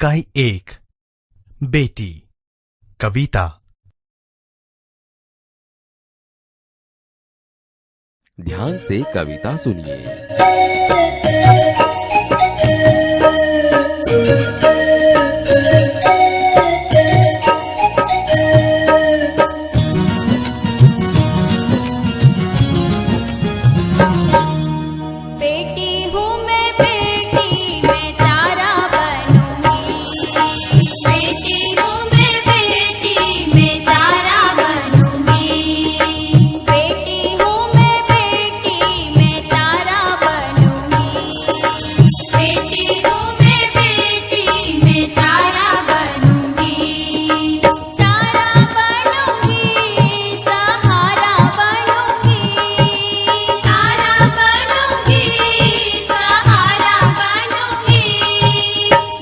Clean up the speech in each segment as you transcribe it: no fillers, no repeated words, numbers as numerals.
इकाई 1 बेटी कविता। ध्यान से कविता सुनिए। बेटी हूँ मैं, बेटी मैं सारा बनूंगी। बेटी हूँ मैं, बेटी मैं सारा बनूंगी। बेटी हूँ मैं, बेटी मैं सारा बनूंगी। बेटी हूँ मैं, बेटी मैं सारा बनूंगी। सारा बनूंगी, सहारा बनूंगी। सारा बनूंगी, सहारा बनूंगी।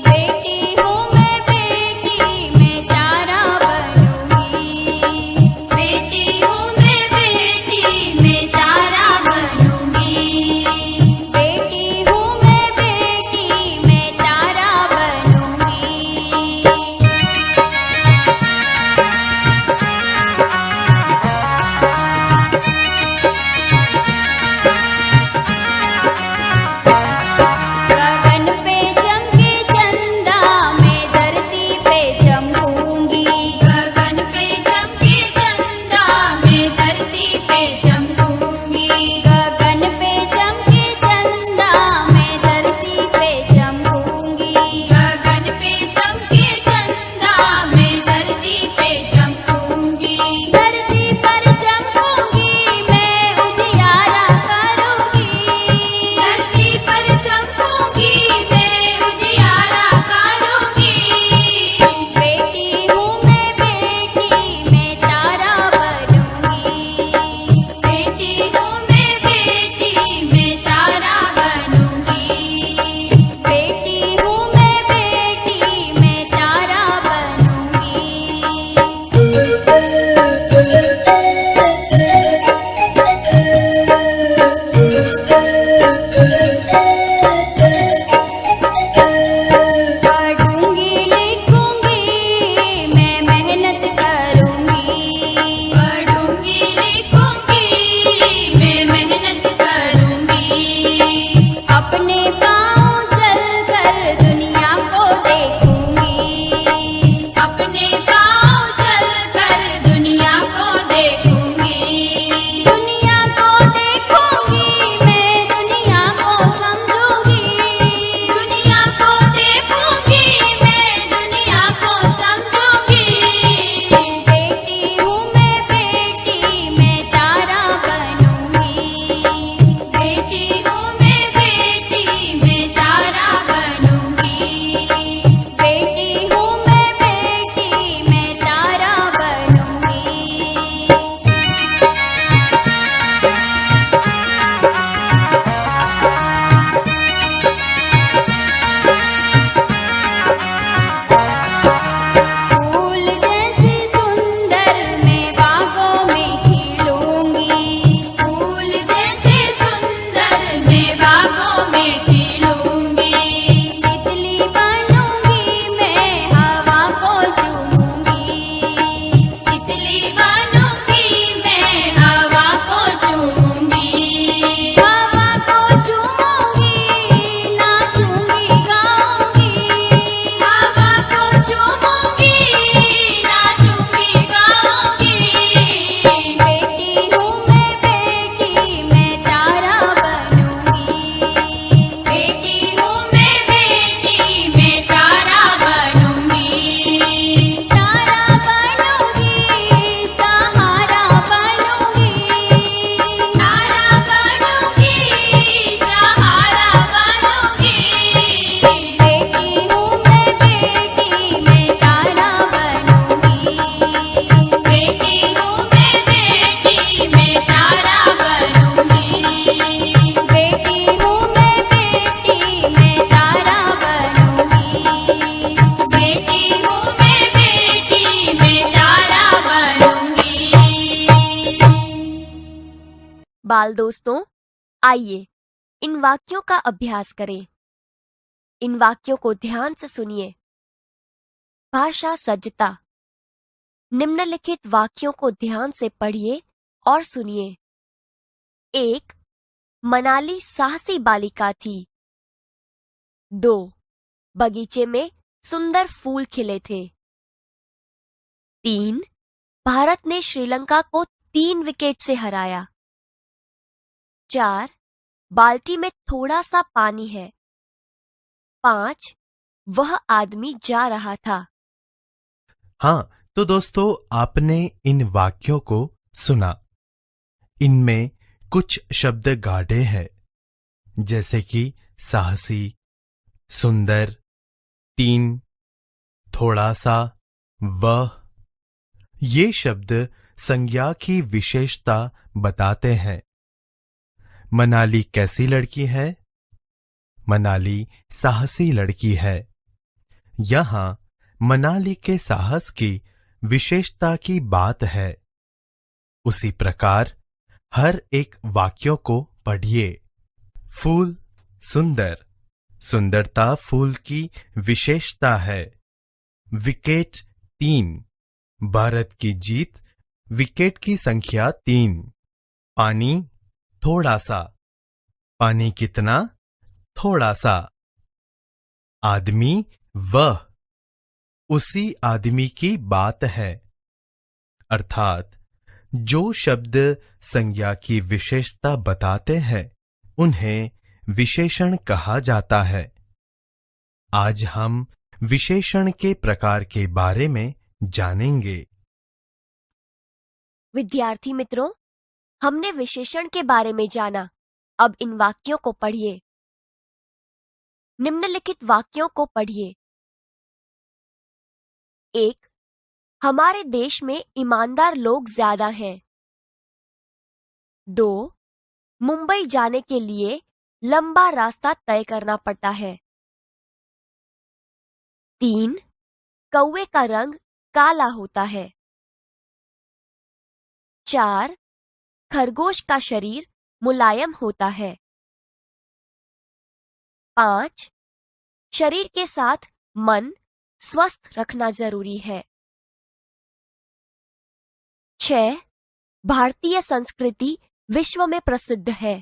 बेटी हूँ मैं, बेटी मैं सारा बनूंगी। बेटी हूँ मैं, बेटी मैं सारा बनूंगी। बेटी हूँ मैं, बेटी मैं सारा बनूंगी। गगन पे चमके चंदा, मैं धरती पे चमकूंगी। गगन पे चमके चंदा, मैं धरती पे चमकूंगी। गगन पे चमके चंदा, मैं धरती पे चमकूंगी। गगन पे चमके चंदा, मैं धरती पे चमकूंगी। धरती पर चमकूंगी, मैं उजियारा करूंगी। धरती पर चमकूंगी, मैं उजियारा करूंगी। बेटी हूँ मैं, बेटी मैं सारा बनूंगी। बेटी हूँ मैं, बेटी मैं सारा बनूंगी। बेटी हूँ मैं, बेटी मैं सारा पढ़ूंगी लिखूंगी, मैं मेहनत करूंगी। पढ़ूंगी लिखूंगी, मैं मेहनत करूंगी। अपने पाँव चलकर दुनिया को देखूंगी। अपने पाँव चलकर दुनिया को देखूंगी। दुनिया को देखूंगी, मैं दुनिया को समझूंगी। दुनिया को देखूंगी, मैं दुनिया को समझूंगी। बेटी हूँ मैं, बेटी मैं सारा बनूंगी। बेटी हूँ मैं, बेटी मैं सारा बनूंगी। बेटी हूँ मैं, बेटी मैं सारा बनूंगी। फूल जैसी सुंदर मैं बागों में खिलूंगी। फूल जैसे सुंदर मैं बागों में खिलूंगी। तितली बनूंगी, मैं हवा को चूमूंगी। तितली बनूंगी, मैं हवा को चूमूंगी। हवा को चूमूंगी, नाचूंगी गाऊंगी। हवा को चूमूंगी, नाचूंगी गाऊंगी। बेटी हूँ मैं, बेटी मैं सारा बनूंगी। बेटी हूँ मैं, बेटी मैं सारा बनूंगी। सारा बनूंगी, सहारा बनूंगी। सारा बनूंगी, सहारा बनूंगी। बेटी हूँ मैं, बेटी मैं सारा बनूंगी। बेटी हूँ मैं, बेटी मैं सारा बनूंगी। बेटी हूँ मैं, बेटी मैं सारा बनूंगी। बेटी हूँ मैं, बेटी मैं सारा बनूंगी। बाल दोस्तों, आइए इन वाक्यों का अभ्यास करें। इन वाक्यों को ध्यान से सुनिए भाषा सज्जता। निम्नलिखित वाक्यों को ध्यान से पढ़िए और सुनिए। 1. मनाली साहसी बालिका थी। 2. बगीचे में सुंदर फूल खिले थे। 3. भारत ने श्रीलंका को 3 विकेट से हराया। 4. बाल्टी में थोड़ा सा पानी है। 5. वह आदमी जा रहा था। हाँ, तो दोस्तों आपने इन वाक्यों को सुना। इनमें कुछ शब्द गाढ़े हैं, जैसे कि साहसी, सुंदर, 3, थोड़ा सा, वह। ये शब्द संज्ञा की विशेषता बताते हैं। मनाली कैसी लड़की है? मनाली साहसी लड़की है। यहां मनाली के साहस की विशेषता की बात है। उसी प्रकार हर एक वाक्यों को पढ़िए। फूल सुंदर, सुंदरता फूल की विशेषता है। विकेट 3, भारत की जीत, विकेट की संख्या 3। पानी थोड़ा सा, पानी कितना? थोड़ा सा। आदमी वह, उसी आदमी की बात है। अर्थात जो शब्द संज्ञा की विशेषता बताते हैं उन्हें विशेषण कहा जाता है। आज हम विशेषण के प्रकार के बारे में जानेंगे। विद्यार्थी मित्रों, हमने विशेषण के बारे में जाना। अब इन वाक्यों को पढ़िए। निम्नलिखित वाक्यों को पढ़िए। 1. हमारे देश में ईमानदार लोग ज्यादा हैं। 2. मुंबई जाने के लिए लंबा रास्ता तय करना पड़ता है। 3. कौवे का रंग काला होता है। 4. खरगोश का शरीर मुलायम होता है। 5. शरीर के साथ मन स्वस्थ रखना जरूरी है। 6. भारतीय संस्कृति विश्व में प्रसिद्ध है।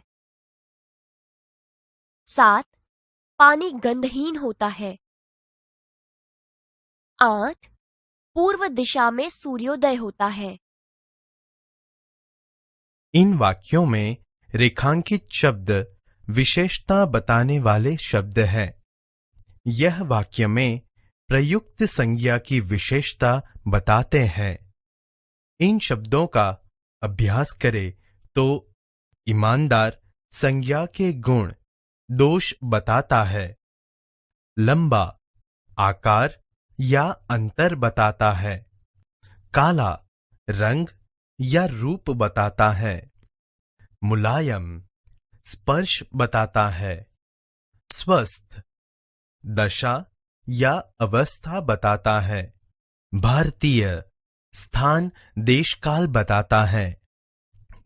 7. पानी गंधहीन होता है। 8. पूर्व दिशा में सूर्योदय होता है। इन वाक्यों में रेखांकित शब्द विशेषता बताने वाले शब्द हैं। यह वाक्य में प्रयुक्त संज्ञा की विशेषता बताते हैं। इन शब्दों का अभ्यास करें तो ईमानदार संज्ञा के गुण, दोष बताता है। लंबा आकार या अंतर बताता है। काला रंग या रूप बताता है। मुलायम स्पर्श बताता है। स्वस्थ दशा या अवस्था बताता है। भारतीय स्थान देशकाल बताता है।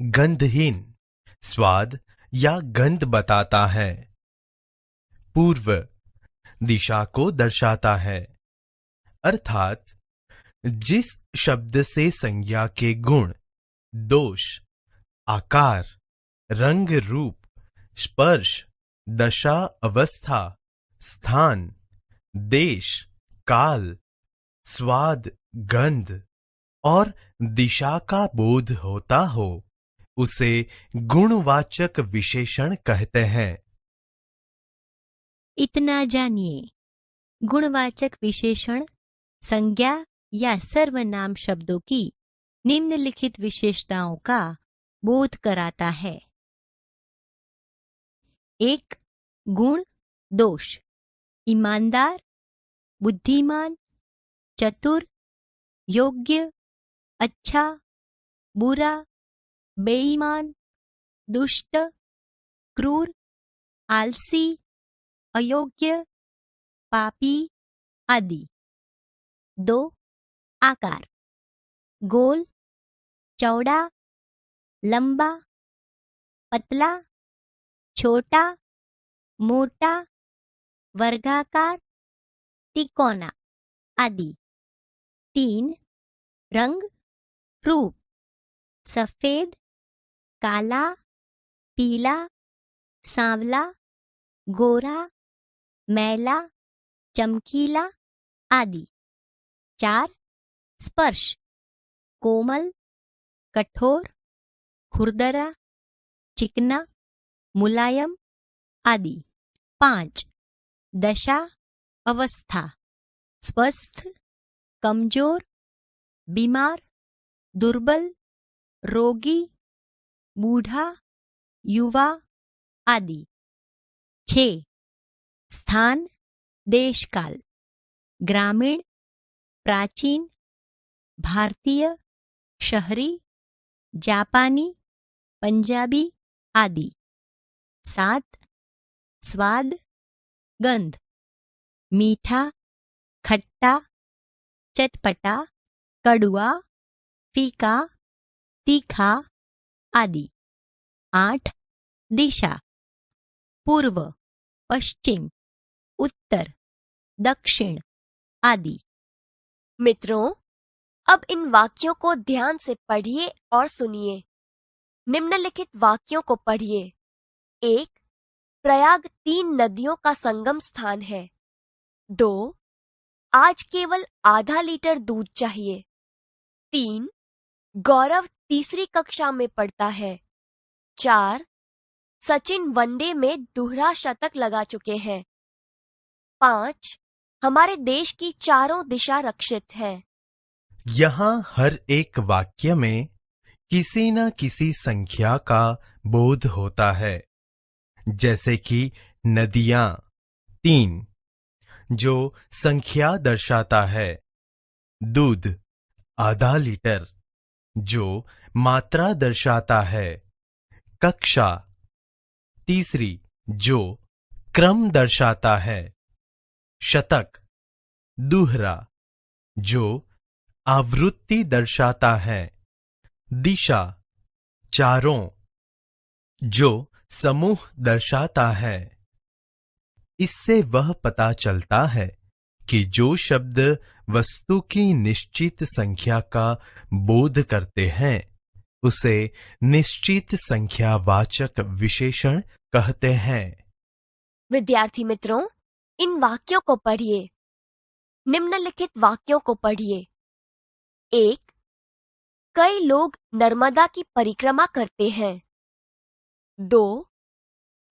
गंधहीन स्वाद या गंध बताता है। पूर्व दिशा को दर्शाता है। अर्थात जिस शब्द से संज्ञा के गुण, दोष, आकार, रंग रूप, स्पर्श, दशा अवस्था, स्थान, देश, काल, स्वाद, गंध और दिशा का बोध होता हो उसे गुणवाचक विशेषण कहते हैं। इतना जानिए। गुणवाचक विशेषण संज्ञा या सर्वनाम शब्दों की निम्नलिखित विशेषताओं का बोध कराता है। 1. गुण, दोष। ईमानदार, बुद्धिमान, चतुर, योग्य, अच्छा, बुरा, बेईमान, दुष्ट, क्रूर, आलसी, अयोग्य, पापी आदि। 2. आकार, गोल, चौड़ा, लंबा, पतला, छोटा, मोटा, वर्गाकार, तिकोना आदि। 3 रंग रूप सफेद, काला, पीला, सांवला, गोरा, मैला, चमकीला आदि। 4 स्पर्श कोमल, कठोर, खुरदरा, चिकना, मुलायम आदि। 5 दशा अवस्था स्वस्थ, कमजोर, बीमार, दुर्बल, रोगी, बूढ़ा, युवा आदि। 6 स्थान देशकाल ग्रामीण, प्राचीन, भारतीय, शहरी, जापानी, पंजाबी आदि। 7 स्वाद गंध मीठा, खट्टा, चटपटा, कड़वा, फीका, तीखा आदि। 8 दिशा पूर्व, पश्चिम, उत्तर, दक्षिण आदि। मित्रों, अब इन वाक्यों को ध्यान से पढ़िए और सुनिए। निम्नलिखित वाक्यों को पढ़िए। 1 प्रयाग 3 नदियों का संगम स्थान है। 2 आज केवल आधा लीटर दूध चाहिए। 3 गौरव तीसरी कक्षा में पढ़ता है। 4 सचिन वनडे में दोहरा शतक लगा चुके हैं। 5 हमारे देश की चारों दिशा रक्षित है। यहाँ हर एक वाक्य में किसी न किसी संख्या का बोध होता है। जैसे कि नदियां 3 जो संख्या दर्शाता है, दूध आधा लीटर जो मात्रा दर्शाता है, कक्षा तीसरी जो क्रम दर्शाता है, शतक दोहरा जो आवृत्ति दर्शाता है, दिशा चारों जो समूह दर्शाता है। इससे वह पता चलता है कि जो शब्द वस्तु की निश्चित संख्या का बोध करते हैं उसे निश्चित संख्यावाचक विशेषण कहते हैं। विद्यार्थी मित्रों, इन वाक्यों को पढ़िए। निम्नलिखित वाक्यों को पढ़िए। 1 कई लोग नर्मदा की परिक्रमा करते हैं। 2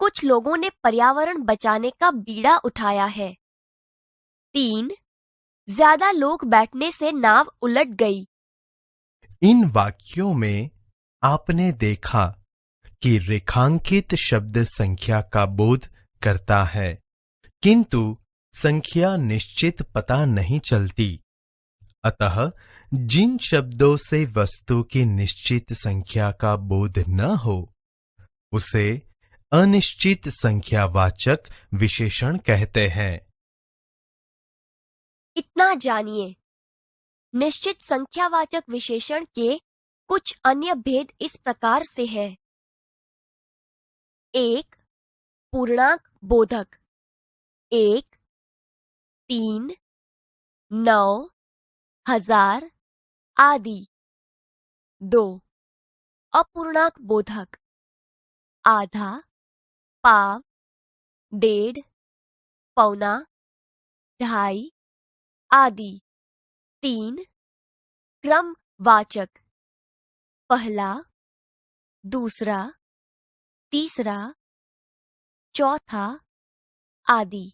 कुछ लोगों ने पर्यावरण बचाने का बीड़ा उठाया है। 3 ज्यादा लोग बैठने से नाव उलट गई। इन वाक्यों में आपने देखा कि रेखांकित शब्द संख्या का बोध करता है, किंतु संख्या निश्चित पता नहीं चलती। अतः जिन शब्दों से वस्तु की निश्चित संख्या का बोध न हो उसे अनिश्चित संख्यावाचक विशेषण कहते हैं। इतना जानिए। निश्चित संख्यावाचक विशेषण के कुछ अन्य भेद इस प्रकार से है। 1 पूर्णांक बोधक 1 3 9 1000 आदि। 2 अपूर्णांक बोधक आधा, पाव, डेढ़, पौना, ढाई आदि। 3 क्रमवाचक पहला, दूसरा, तीसरा, चौथा आदि।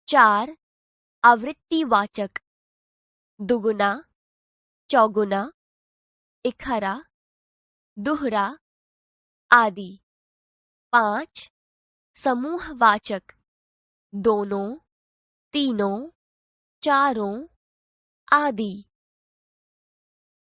4 आवृत्तिवाचक दुगुना, चौगुना, इकहरा, दोहरा आदि। 5 समूहवाचक दोनों, तीनों, चारों आदि।